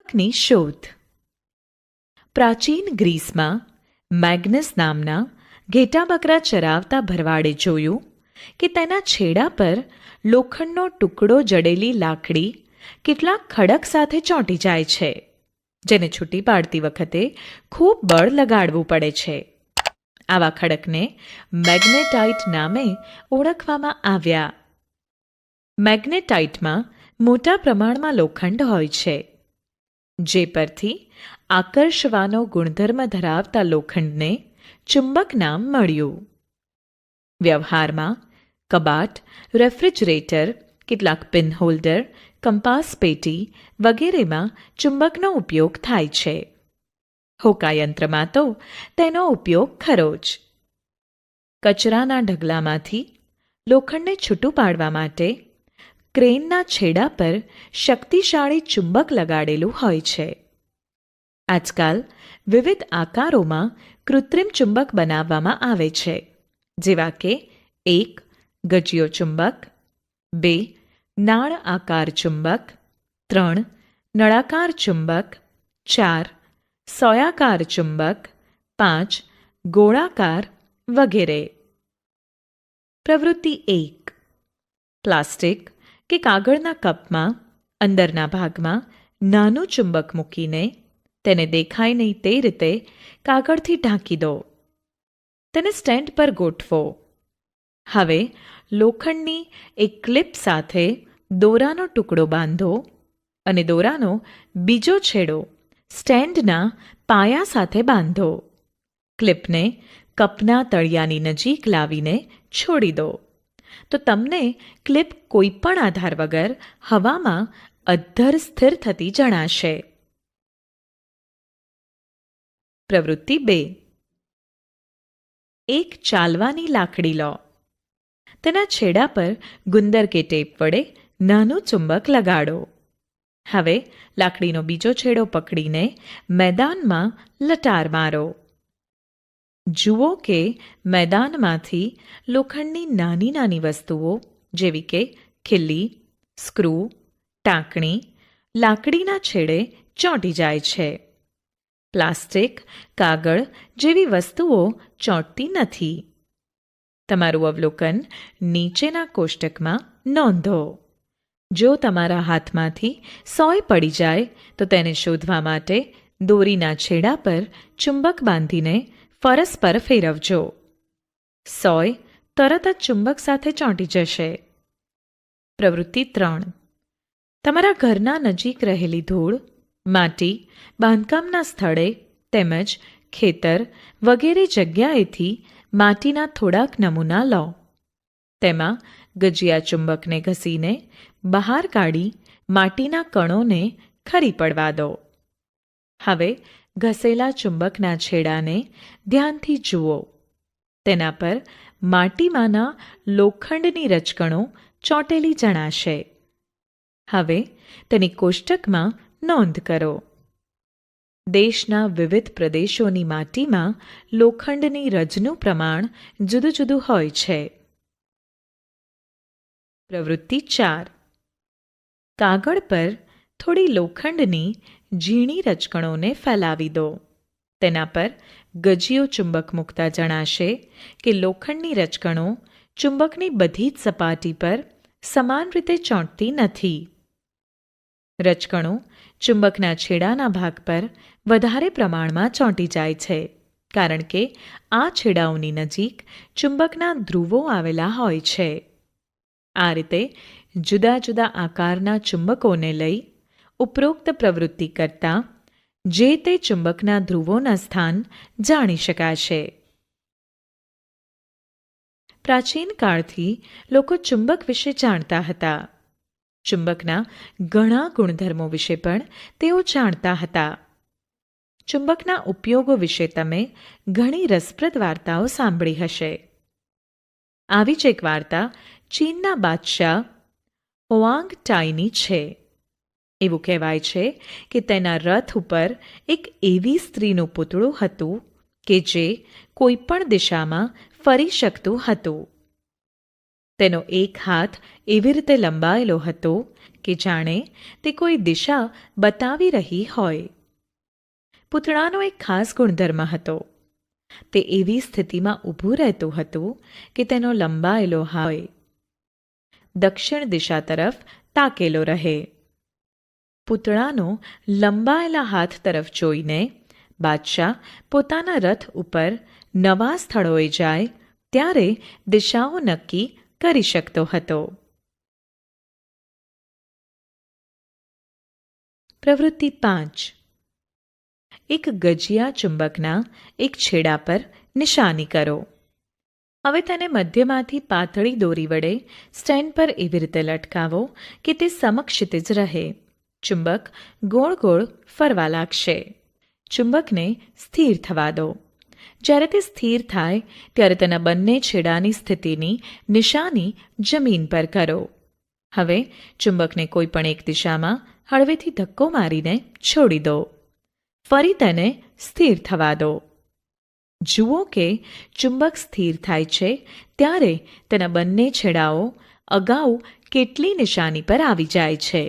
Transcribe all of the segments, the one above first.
ચુંબકની શોધ. પ્રાચીન ગ્રીસમાં મેગ્નસ નામના ઘેટા બકરા ચરાવતા ભરવાડે જોયું કે તેના છેડા પર લોખંડનો ટુકડો જડેલી લાકડી કેટલાક ખડક સાથે ચોંટી જાય છે, જેને છૂટી પાડતી વખતે ખૂબ બળ લગાડવું પડે છે. આવા ખડકને મેગ્નેટાઇટ નામે ઓળખવામાં આવ્યા. મેગ્નેટાઇટમાં મોટા પ્રમાણમાં લોખંડ હોય છે, જે પરથી આકર્ષવાનો ગુણધર્મ ધરાવતા લોખંડને ચુંબક નામ મળ્યું. વ્યવહારમાં કબાટ, રેફ્રિજરેટર, કેટલાક પિન હોલ્ડર, કંપાસ પેટી વગેરેમાં ચુંબકનો ઉપયોગ થાય છે. હોકાયંત્રમાં તો તેનો ઉપયોગ ખરો જ. કચરાના ઢગલામાંથી લોખંડને છૂટું પાડવા માટે ક્રેનના છેડા પર શક્તિશાળી ચુંબક લગાડેલું હોય છે. આજકાલ વિવિધ આકારોમાં કૃત્રિમ ચુંબક બનાવવામાં આવે છે, જેવા કે 1. ગજિયો ચુંબક, 2. નાળ આકાર ચુંબક, 3. નળાકાર ચુંબક, 4. સોયાકાર ચુંબક, 5. ગોળાકાર વગેરે. પ્રવૃત્તિ 1. પ્લાસ્ટિક કે કાગળના કપમાં અંદરના ભાગમાં નાનું ચુંબક મૂકીને તેને દેખાય નહીં તે રીતે કાગળથી ઢાંકી દો. તેને સ્ટેન્ડ પર ગોઠવો. હવે લોખંડની એક ક્લિપ સાથે દોરાનો ટુકડો બાંધો અને દોરાનો બીજો છેડો સ્ટેન્ડના પાયા સાથે બાંધો. ક્લિપને કપના તળિયાની નજીક લાવીને છોડી દો, તો તમને ક્લિપ કોઈપણ આધાર વગર હવામાં અધ્ધર સ્થિર થતી જણાશે. પ્રવૃત્તિ 2. એક ચાલવાની લાકડી લો. તેના છેડા પર ગુંદર કે ટેપ વડે નાનું ચુંબક લગાડો. હવે લાકડીનો બીજો છેડો પકડીને મેદાનમાં લટાર મારો. જુઓ કે મેદાનમાંથી લોખંડની નાની નાની વસ્તુઓ જેવી કે ખિલ્લી, સ્ક્રૂ, ટાંકણી લાકડીના છેડે ચોંટી જાય છે. પ્લાસ્ટિક, કાગળ જેવી વસ્તુઓ ચોંટતી નથી. તમારું અવલોકન નીચેના કોષ્ટકમાં નોંધો. જો તમારા હાથમાંથી સોય પડી જાય તો તેને શોધવા માટે દોરીના છેડા પર ચુંબક બાંધીને પરસ્પર ફેરવજો. સોય તરત જ ચુંબક સાથે ચોંટી જશે. પ્રવૃત્તિ 3. તમારા ઘરના નજીક રહેલી ધૂળ, માટી, બાંધકામના સ્થળે તેમજ ખેતર વગેરે જગ્યાએથી માટીના થોડાક નમૂના લો. તેમાં ગજિયા ચુંબકને ઘસીને બહાર કાઢી માટીના કણોને ખરી પડવા દો. હવે ઘસેલા ચુંબકના છેડાને ધ્યાનથી જુઓ. તેના પર માટીમાંના લોખંડની રજકણો ચોંટેલી જણાશે. હવે તેની કોષ્ટકમાં નોંધ કરો. દેશના વિવિધ પ્રદેશોની માટીમાં લોખંડની રજનું પ્રમાણ જુદું જુદું હોય છે. પ્રવૃત્તિ 4. કાગળ પર થોડી લોખંડની ઝીણી રજકણોને ફેલાવી દો. તેના પર ગજિયો ચુંબક મૂકતા જણાશે કે લોખંડની રજકણો ચુંબકની બધી જ સપાટી પર સમાન રીતે ચોંટતી નથી. રજકણો ચુંબકના છેડાના ભાગ પર વધારે પ્રમાણમાં ચોંટી જાય છે, કારણ કે આ છેડાઓની નજીક ચુંબકના ધ્રુવો આવેલા હોય છે. આ રીતે જુદા જુદા આકારના ચુંબકોને લઈ ઉપરોક્ત પ્રવૃત્તિ કરતા જે તે ચુંબકના ધ્રુવોના સ્થાન જાણી શકાશે. પ્રાચીન કાળથી લોકો ચુંબક વિશે જાણતા હતા. ચુંબકના ઘણા ગુણધર્મો વિશે પણ તેઓ જાણતા હતા. ચુંબકના ઉપયોગો વિશે તમે ઘણી રસપ્રદ વાર્તાઓ સાંભળી હશે. આવી જ એક વાર્તા ચીનના બાદશાહ હોઆંગ ટાઈની છે. એવું કહેવાય છે કે તેના રથ ઉપર એક એવી સ્ત્રીનું પૂતળું હતું કે જે કોઈ પણ દિશામાં ફરી શકતું હતું. તેનો એક હાથ એવી રીતે લંબાયેલો હતો કે જાણે તે કોઈ દિશા બતાવી રહી હોય. પૂતળાનો એક ખાસ ગુણધર્મ હતો. તે એવી સ્થિતિમાં ઊભું રહેતું હતું કે તેનો લંબાયેલો હોય દક્ષિણ દિશા તરફ તાકેલો રહે. પૂતળાનો લંબાયેલા હાથ તરફ જોઈને બાદશાહ પોતાના રથ ઉપર નવા સ્થળોએ જાય ત્યારે દિશાઓ નક્કી કરી શકતો હતો. પ્રવૃત્તિ 5. એક ગજિયા ચુંબકના એક છેડા પર નિશાની કરો. હવે તેને મધ્યમાંથી પાતળી દોરી વડે સ્ટેન્ડ પર એવી રીતે લટકાવો કે તે સમક્ષિતિજ રહે. ચુંબક ગોળ ગોળ ફરવા લાગશે. ચુંબકને સ્થિર થવા દો. જ્યારે તે સ્થિર થાય ત્યારે તેના બંને છેડાની સ્થિતિની નિશાની જમીન પર કરો. હવે ચુંબકને કોઈ પણ એક દિશામાં હળવેથી ધક્કો મારીને છોડી દો. ફરી તેને સ્થિર થવા દો. જુઓ કે ચુંબક સ્થિર થાય છે ત્યારે તેના બંને છેડાઓ અગાઉ કેટલી નિશાની પર આવી જાય છે.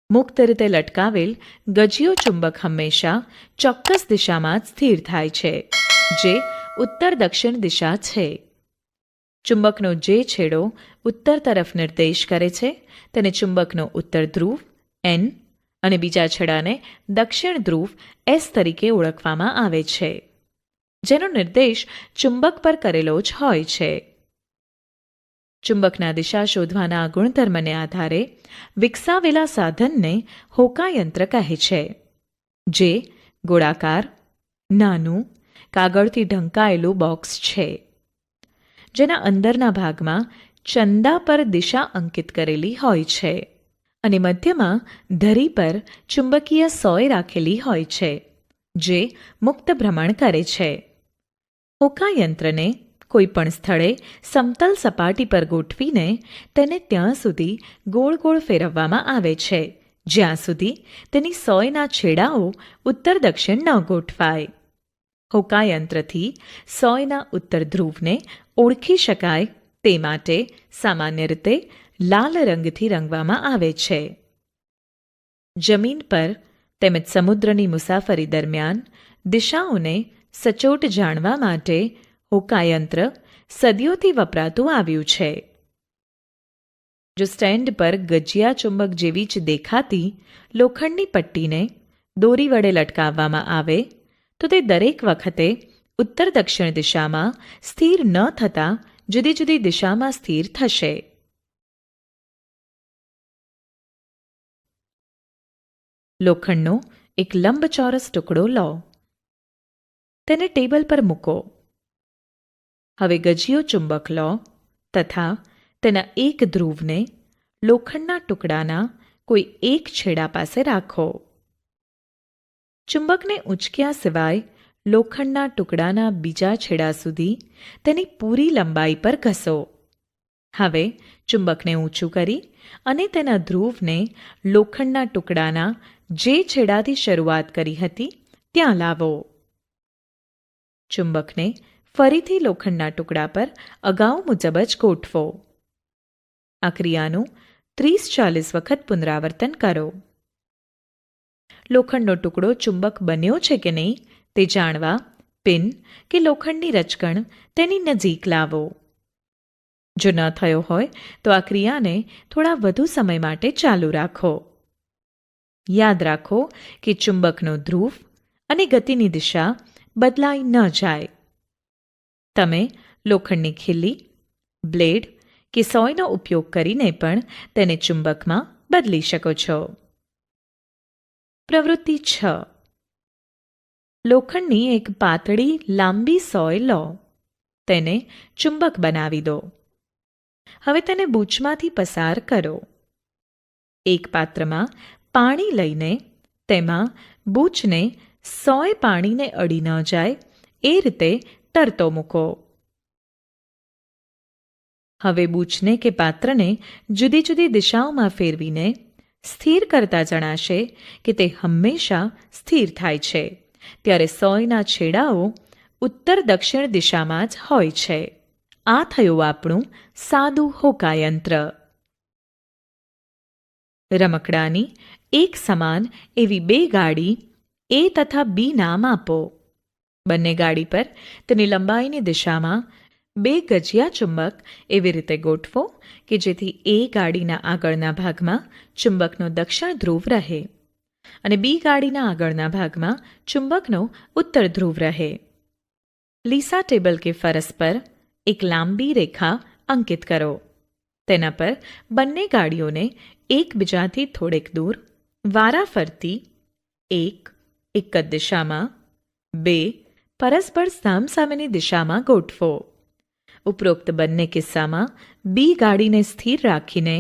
મુક્ત રીતે લટકાવેલ ગજિયો ચુંબક હંમેશા ચોક્કસ દિશામાં જ સ્થિર થાય છે, જે ઉત્તર દક્ષિણ દિશા છે. ચુંબકનો જે છેડો ઉત્તર તરફ નિર્દેશ કરે છે તેને ચુંબકનો ઉત્તર ધ્રુવ એન અને બીજા છેડાને દક્ષિણ ધ્રુવ એસ તરીકે ઓળખવામાં આવે છે, જેનો નિર્દેશ ચુંબક પર કરેલો જ હોય છે. ચુંબકના દિશા શોધવાના આ ગુણધર્મને આધારે વિકસાવેલા સાધનને હોકાયંત્ર કહે છે, જે ગોળાકાર, નાનું, કાગળથી ઢંકાયેલું બોક્સ છે, જેના અંદરના ભાગમાં ચંદા પર દિશા અંકિત કરેલી હોય છે અને મધ્યમાં ધરી પર ચુંબકીય સોય રાખેલી હોય છે, જે મુક્ત ભ્રમણ કરે છે. હોકાયંત્રને કોઈ પણ સ્થળે સમતલ સપાટી પર ગોઠવીને તેને ત્યાં સુધી ગોળ ગોળ ફેરવવામાં આવે છે જ્યાં સુધી તેની સોયના છેડાઓ ઉત્તર દક્ષિણ ન ગોઠવાય. હોકાયંત્રથી સોયના ઉત્તર ધ્રુવને ઓળખી શકાય તે માટે સામાન્ય રીતે લાલ રંગથી રંગવામાં આવે છે. જમીન પર તેમજ સમુદ્રની મુસાફરી દરમિયાન દિશાઓને સચોટ જાણવા માટે હોકાયંત્ર સદીઓથી વપરાતું આવ્યું છે. જો સ્ટેન્ડ પર ગજિયા ચુંબક જેવી જ દેખાતી લોખંડની પટ્ટીને દોરી વડે લટકાવવામાં આવે તો તે દરેક વખતે ઉત્તર દક્ષિણ દિશામાં સ્થિર ન થતાં જુદી જુદી દિશામાં સ્થિર થશે. લોખંડનો એક લંબચોરસ ટુકડો લો. તેને ટેબલ પર મૂકો. હવે ગજિયો ચુંબક લો તથા તેના એક ધ્રુવને લોખંડના ટુકડાના કોઈ એક છેડા પાસે રાખો. ચુંબકને ઉંચક્યા સિવાય લોખંડના ટુકડાના બીજા છેડા સુધી તેની પૂરી લંબાઈ પર ઘસો. હવે ચુંબકને ઊંચું કરી અને તેના ધ્રુવને લોખંડના ટુકડાના જે છેડાથી શરૂઆત કરી હતી ત્યાં લાવો. ચુંબકને ફરીથી લોખંડના ટુકડા પર અગાઉ મુજબ જ ગોઠવો. આ ક્રિયાનું 30-40 વખત પુનરાવર્તન કરો. લોખંડનો ટુકડો ચુંબક બન્યો છે કે નહીં તે જાણવા પિન કે લોખંડની રચકણ તેની નજીક લાવો. જો ન થયો હોય તો આ ક્રિયાને થોડા વધુ સમય માટે ચાલુ રાખો. યાદ રાખો કે ચુંબકનો ધ્રુવ અને ગતિની દિશા બદલાઈ ન જાય. તમે લોખંડની ખીલી, બ્લેડ કે સોયનો ઉપયોગ કરીને પણ તેને ચુંબકમાં બદલી શકો છો. પ્રવૃત્તિ 6. લોખંડની એક પાતળી લાંબી સોય લો. તેને ચુંબક બનાવી દો. હવે તેને બૂચમાંથી પસાર કરો. એક પાત્રમાં પાણી લઈને તેમાં બૂચને સોય પાણીને અડી ન જાય એ રીતે તરતો મૂકો. હવે બૂચને કે પાત્રને જુદી જુદી દિશાઓમાં ફેરવીને સ્થિર કરતા જણાશે કે તે હંમેશા સ્થિર થાય છે ત્યારે સોયના છેડાઓ ઉત્તર દક્ષિણ દિશામાં જ હોય છે. આ થયું આપણું સાદું હોકાયંત્ર. રમકડાની એક સમાન એવી બે ગાડી એ તથા બી નામ આપો. બંને ગાડી પર તેની લંબાઈની દિશામાં બે ગજિયા ચુંબક એવી રીતે ગોઠવો કે જેથી એ ગાડીના આગળના ભાગમાં ચુંબકનો દક્ષિણ ધ્રુવ રહે અને બી ગાડીના આગળના ભાગમાં ચુંબકનો ઉત્તર ધ્રુવ રહે. લીસા ટેબલ કે ફરસ પર એક લાંબી રેખા અંકિત કરો. તેના પર બંને ગાડીઓને એકબીજાથી થોડેક દૂર વારાફરતી એક જ દિશામાં, બે પરસ્પર સામસામેની દિશામાં ગોઠવો. ઉપરોક્ત બંને કિસ્સામાં બી ગાડીને સ્થિર રાખીને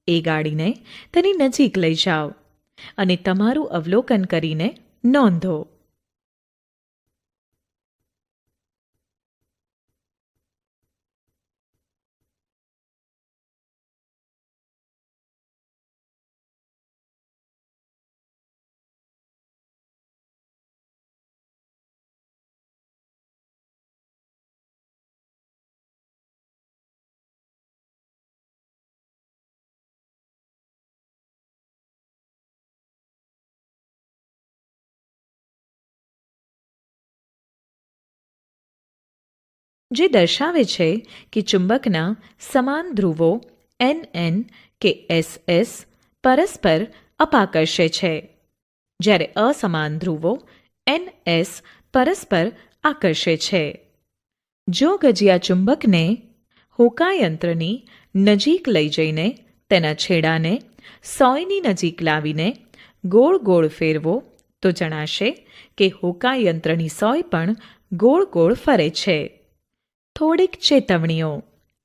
એ ગાડીને તેની નજીક લઈ જાઓ અને તમારું અવલોકન કરીને નોંધો. જે દર્શાવે છે કે ચુંબકના સમાન ધ્રુવો NN કે SS પરસ્પર અપાકર્ષે છે, જ્યારે અસમાન ધ્રુવો NS પરસ્પર આકર્ષે છે. જો ગજિયા ચુંબકને હોકાયંત્રની નજીક લઈ જઈને તેના છેડાને સોયની નજીક લાવીને ગોળ ગોળ ફેરવો તો જણાશે કે હોકાયંત્રની સોય પણ ગોળ ગોળ ફરે છે. થોડીક ચેતવણીઓ.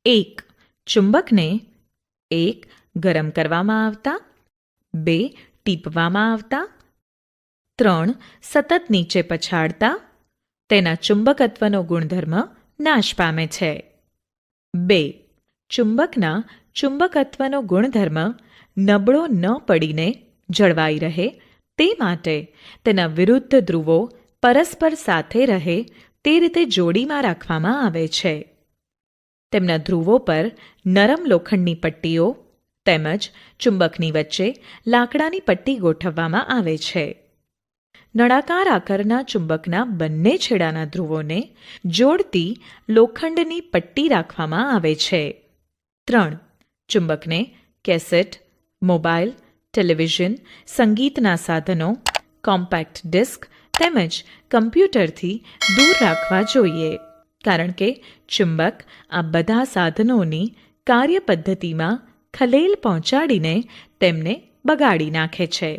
1. ચુંબકને 1. ગરમ કરવામાં આવતા, 2. ટીપવામાં આવતા, 3. સતત નીચે પછાડતા તેના ચુંબકત્વનો ગુણધર્મ નાશ પામે છે. 2. ચુંબકના ચુંબકત્વનો ગુણધર્મ નબળો ન પડીને જળવાઈ રહે તે માટે તેના વિરુદ્ધ ધ્રુવો પરસ્પર સાથે રહે તે રીતે જોડીમાં રાખવામાં આવે છે. તેમના ધ્રુવો પર નરમ લોખંડની પટ્ટીઓ તેમજ ચુંબકની વચ્ચે લાકડાની પટ્ટી ગોઠવવામાં આવે છે. નળાકાર આકારના ચુંબકના બંને છેડાના ધ્રુવોને જોડતી લોખંડની પટ્ટી રાખવામાં આવે છે. 3. ચુંબકને કેસેટ, મોબાઈલ, ટેલિવિઝન, સંગીતના સાધનો, કોમ્પેક્ટ ડિસ્ક તેમજ કમ્પ્યુટરથી દૂર રાખવા જોઈએ, કારણ કે ચુંબક આ બધા સાધનોની કાર્યપદ્ધતિમાં ખલેલ પહોંચાડીને તેમને બગાડી નાખે છે.